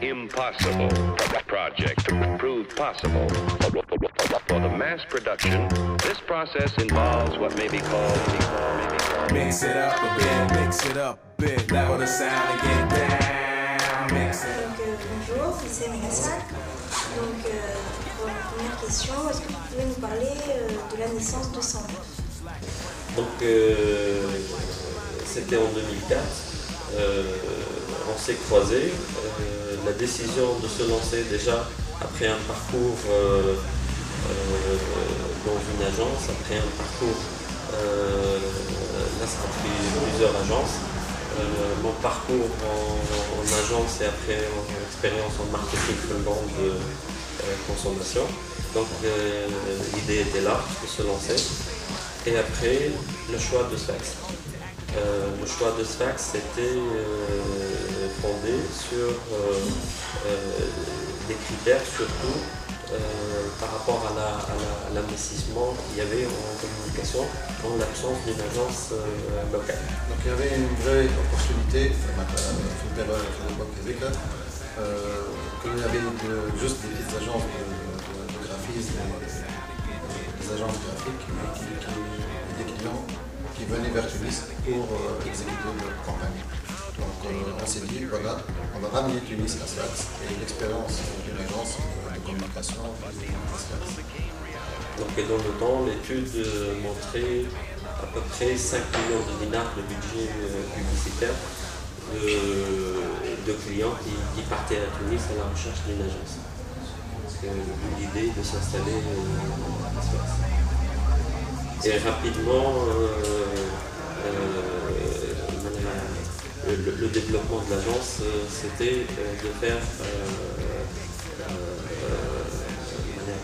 impossible project proved possible. For the mass production, this process involves what may be called mix it up a bit, mix it up a bit, level the sound and get down, mix it up. Bonjour, c'est Hassan. Donc, pour la première question, est-ce que vous pouvez nous parler de la naissance de 109? Donc, c'était en 2004. On s'est croisés. La décision de se lancer déjà après un parcours dans une agence, après un parcours, là ça a pris plusieurs agences. Mon parcours en agence et après en expérience en marketing de grande consommation. Donc l'idée était là de se lancer. Et après, le choix de Sfax. Le choix de Sfax était fondé sur des critères surtout par rapport à l'investissement qu'il y avait en communication en l'absence d'une agence locale. Donc il y avait une vraie opportunité, qu'il y avait juste des petites agences de graphisme, des agences graphiques, des clients qui venaient vers Tunis pour exécuter leur campagne. Donc on s'est dit, voilà, on va ramener Tunis à Sfax et l'expérience d'une agence de communication à Sfax. Donc dans le temps, l'étude montrait à peu près 5 millions de dinars de budget publicitaire de clients qui partaient à Tunis à la recherche d'une agence. L'idée de s'installer à Sfax. Et rapidement, le développement de l'agence, c'était de faire,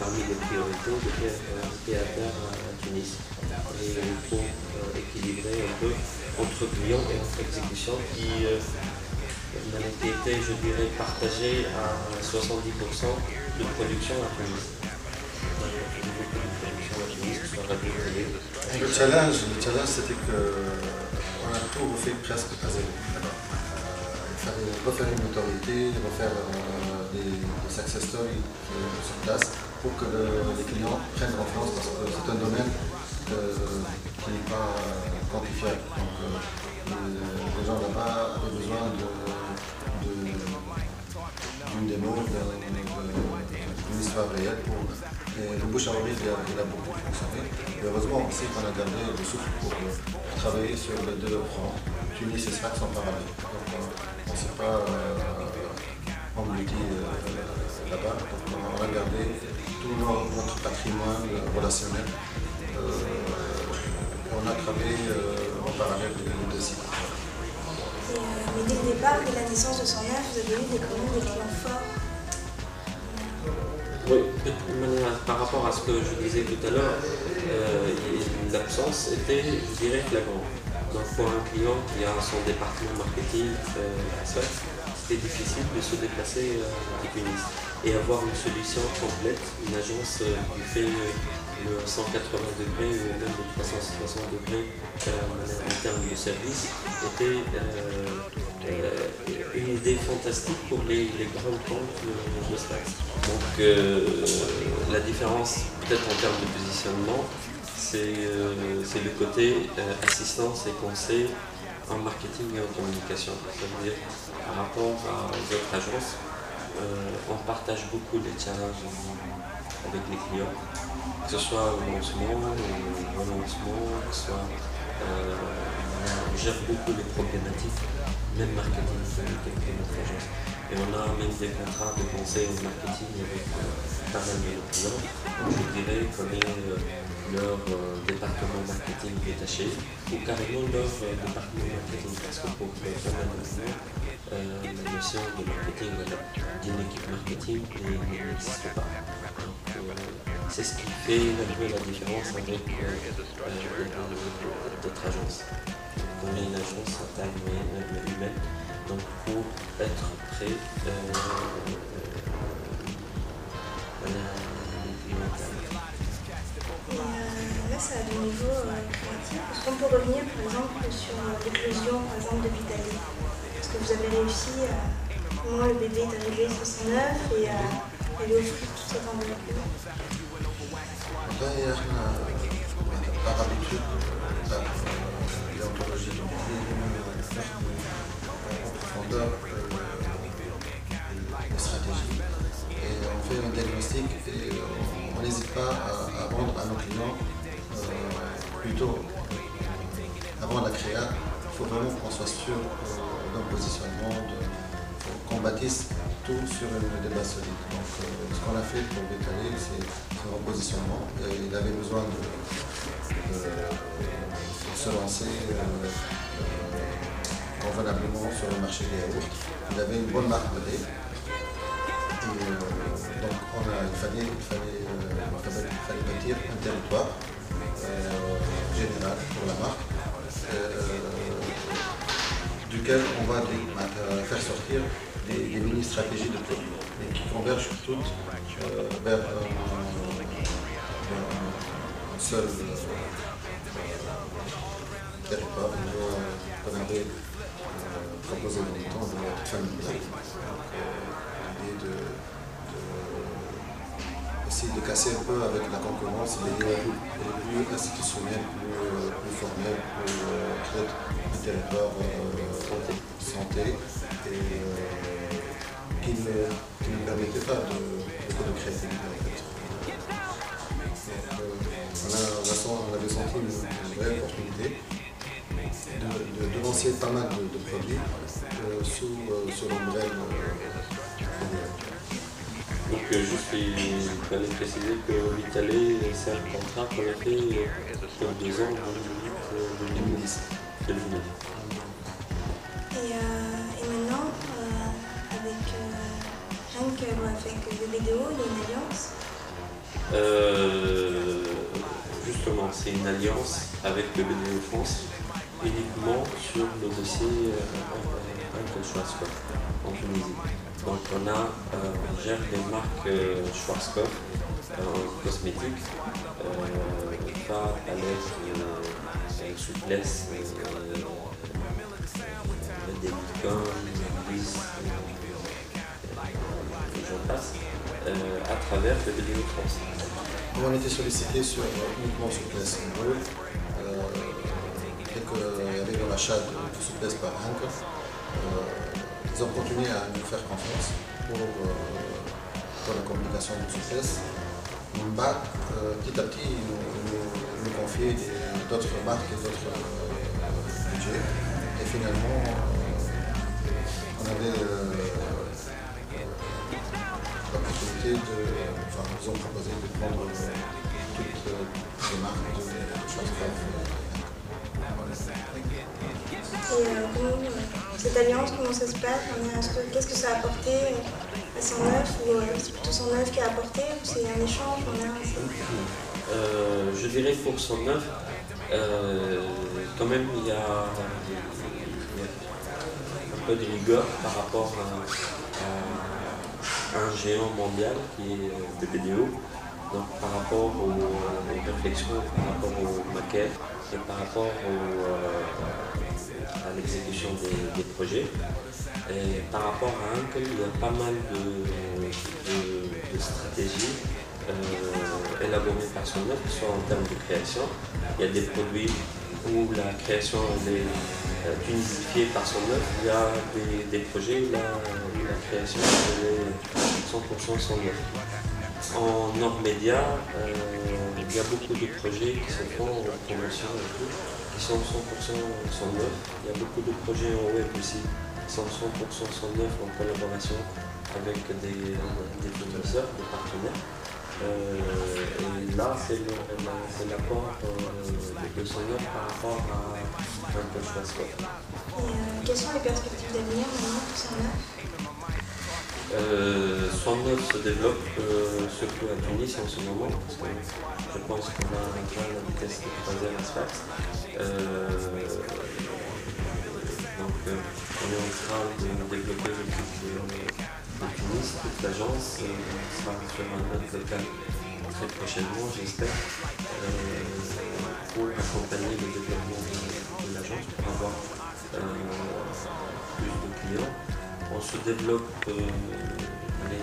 parmi les priorités, de faire un théâtre à Tunis. Et pour équilibrer un peu entre clients et entre exécution qui était, je dirais, partagée à 70% de production à Tunis. Le challenge c'était qu'on a tout refait presque à zéro. Il fallait refaire une notoriété, refaire des success stories sur place pour que les clients prennent confiance parce que c'est un domaine qui n'est pas quantifiable. Donc les gens là-bas avaient besoin d'une démo, d'une histoire réelle pour. Et le bouche à oreille, il a beaucoup fonctionné. Et heureusement aussi qu'on a gardé le souffle pour travailler sur les deux fronts, Tunis et Sfax en parallèle. Donc on ne s'est pas englouti là-bas. Donc on a gardé tout notre patrimoine relationnel. On a travaillé en parallèle des deux sites. Mais dès le départ, dès la naissance de 109, vous avez eu des clients forts. Oui, par rapport à ce que je disais tout à l'heure, l'absence était, je dirais, flagrante. Donc pour un client qui a son département marketing à Sfax, c'était difficile de se déplacer à Tunis et avoir une solution complète, une agence qui fait le 180 degrés ou même le 360 degrés en termes de service était une idée fantastique pour les grandes comptes de Sfax. Donc la différence peut-être en termes de positionnement, c'est le côté assistance et conseil en marketing et en communication. Ça veut dire par rapport à d'autres agences, on partage beaucoup les challenges avec les clients, que ce soit au lancement, au relancement, que ce soit on gère beaucoup les problématiques, même marketing avec notre agence. Et on a même des contrats de conseil en marketing avec pas mal de nos clients. Donc je dirais qu'on est leur département marketing détaché ou carrément leur département marketing parce que pour pas mal de clients, la notion de marketing d'une équipe marketing n'existe pas. C'est ce qui fait un peu la différence avec d'autres agences. On est une agence à taille moyenne humaine, donc pour être prêt Là, ça a du niveau créatif. Est-ce qu'on peut revenir par exemple sur l'éclosion de Vitali? Est-ce que vous avez réussi à comment le bébé est arrivé sur son œuf et lui offrir toute cette enveloppe-là. والله احنا par habitude par déontologie du métier نخدموا en profondeur les stratégies et on fait un diagnostic et on n'hésite pas à vendre à nos clients plutôt avant la créa. Il faut vraiment qu'on soit sûr d'un positionnement, qu'on bâtisse tout sur des bases solides. Donc ce qu'on a fait pour Bécalé, c'est un repositionnement. Il avait besoin de se lancer convenablement sur le marché des yaourts. Il avait une bonne marque de lait. Et donc il fallait bâtir un territoire général pour la marque. Duquel on va faire sortir des mini-stratégies de produits et qui convergent toutes vers un seul territoire qu'on avait proposé dans le temps de notre famille. L'idée aussi de casser un peu avec la concurrence, les plus institutionnels, plus formels, plus un territoire santé et qui ne permettait pas beaucoup de créativité en fait. On avait senti une vraie opportunité de lancer pas mal de produits sous l'ombrelle. Donc juste il fallait préciser que Bécalé, c'est un contrat qu'on a fait sur 2 ans, en 2010. Et maintenant, avec Hank ou avec BBDO, il y a une alliance. Justement, c'est une alliance avec le BBDO France uniquement sur le dossier Hank Schwarzkopf en Tunisie. Donc on gère les marques Schwarzkopf cosmétiques, pas palette, souplesse, des bitcoins, des j'en passe, à travers le BBDO France. On était sollicité uniquement souplesse. Dès qu'il y avait le rachat de souplesse par Hank, ils ont continué à nous faire confiance pour la communication de souplesse. Petit à petit, ils nous confiaient d'autres marques et d'autres budgets. Et finalement, on avait l'opportunité ils ont proposé de prendre toutes les marques de Schwarzkopf. Et cette alliance, comment ça se passe? Qu'est-ce que ça a apporté à son œuf? Ou c'est plutôt son œuf qui a apporté? Ou c'est un échange? Je dirais pour son œuf, quand même il y a un peu de rigueur par rapport à un géant mondial qui est BBDO. Donc par rapport aux réflexions, par rapport aux maquettes et par rapport à l'exécution des projets. Et par rapport à Hank, il y a pas mal de stratégies élaborées par son œuvre, soit en termes de création. Il y a des produits où la création est tunisifiée par son œuvre. Il y a des projets où la création est 100% son œuvre. En Nord Média, il y a beaucoup de projets qui se font en promotion et tout, qui sont 100% son œuvre. Il y a beaucoup de projets en web aussi qui sont 100% son œuvre en collaboration avec des fournisseurs, des partenaires. Et là, c'est l'apport de son œuvre par rapport à un peu Schwarzkopf. Et quelles sont les perspectives d'avenir maintenant pour son œuf? Son œuvre se développe surtout à Tunis en ce moment, parce que je pense qu'on va atteindre la vitesse de croisière à Sfax. Donc on est en train de développer le site de Tunis, toute l'agence sera sur un autre local très prochainement, j'espère, pour accompagner le développement de l'agence, pour avoir plus de clients. En se développe, il y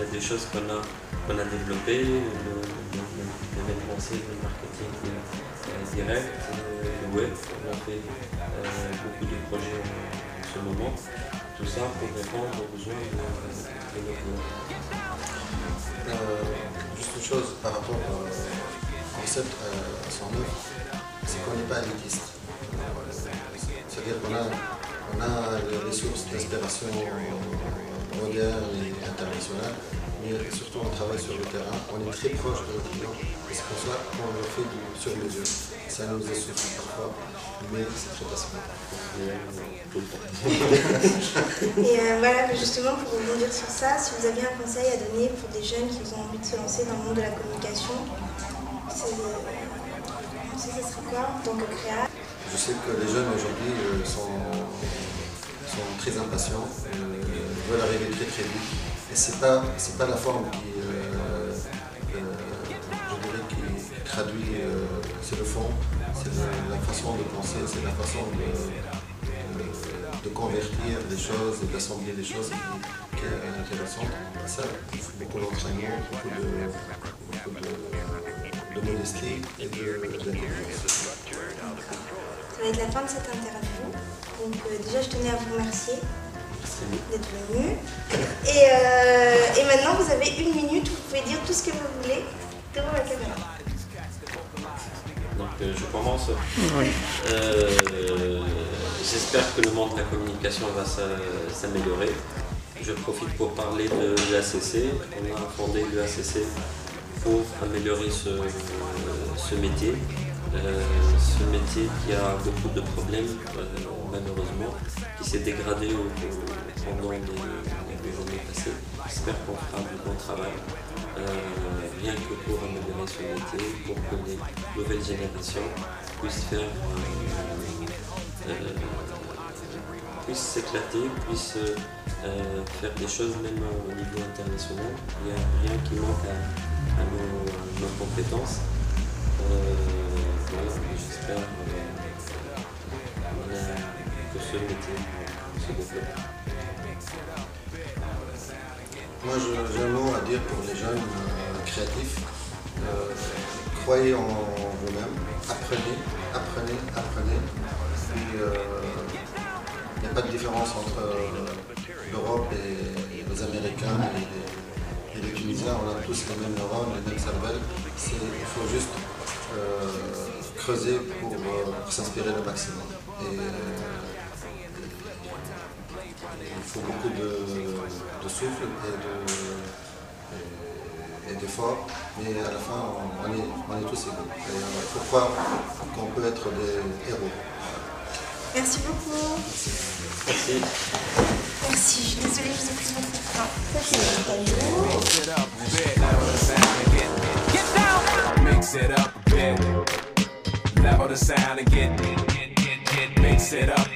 a des choses qu'on a développées, l'événementiel, le marketing direct, le web, on a fait beaucoup de projets en ce moment, tout ça pour répondre aux besoins de nos clients. Juste une chose par rapport au concept à son œuvre, c'est qu'on n'est pas élitiste. C'est-à-dire qu'on a les sources d'inspiration modernes et internationales, mais surtout on travaille sur le terrain, on est très proche de nos clients, et c'est pour ça qu'on le fait sur mesure. Ça nous essouffle parfois, mais c'est très passionnant. Et voilà, justement pour rebondir sur ça, si vous aviez un conseil à donner pour des jeunes qui ont envie de se lancer dans le monde de la communication, ça serait quoi en tant que créateur? Je sais que les jeunes aujourd'hui sont très impatients, veulent arriver très très vite. Et c'est pas la forme qui, je dirais, qui traduit, c'est le fond, c'est la façon de penser, c'est la façon de convertir les choses et d'assembler les choses qui est intéressante. Et ça, il faut beaucoup d'entraînement, beaucoup de modestie et d'intelligence. Ça va être la fin de cette interview. Donc déjà, je tenais à vous remercier d'être venu. Et maintenant, vous avez 1 minute où vous pouvez dire tout ce que vous voulez devant la caméra. Donc je commence. Oui. J'espère que le monde de la communication va s'améliorer. Je profite pour parler de l'ACC. On a fondé l'ACC pour améliorer ce métier. Ce métier qui a beaucoup de problèmes, malheureusement, qui s'est dégradé pendant les années passées. J'espère qu'on fera du bon travail, rien que pour améliorer ce métier, pour que les nouvelles générations puissent puissent s'éclater, puissent faire des choses même au niveau international. Il n'y a rien qui manque à nos compétences. J'espère que ce métier se développe. Moi, j'ai un mot à dire pour les jeunes créatifs. Croyez en vous-même, apprenez. Puis, il n'y a pas de différence entre l'Europe et les Américains et les Tunisiens. On a tous les mêmes neurones, les mêmes cervelles. Il faut juste creuser pour s'inspirer le maximum. Et il faut beaucoup de souffle et d'effort, mais à la fin on est tous égaux. Et il faut croire qu'on peut être des héros. Merci beaucoup. Merci. Merci, je suis désolée, je vous ai pris beaucoup de temps. Ça c'est l'interview. Mix it up a bit. Level the sound and get mix it up.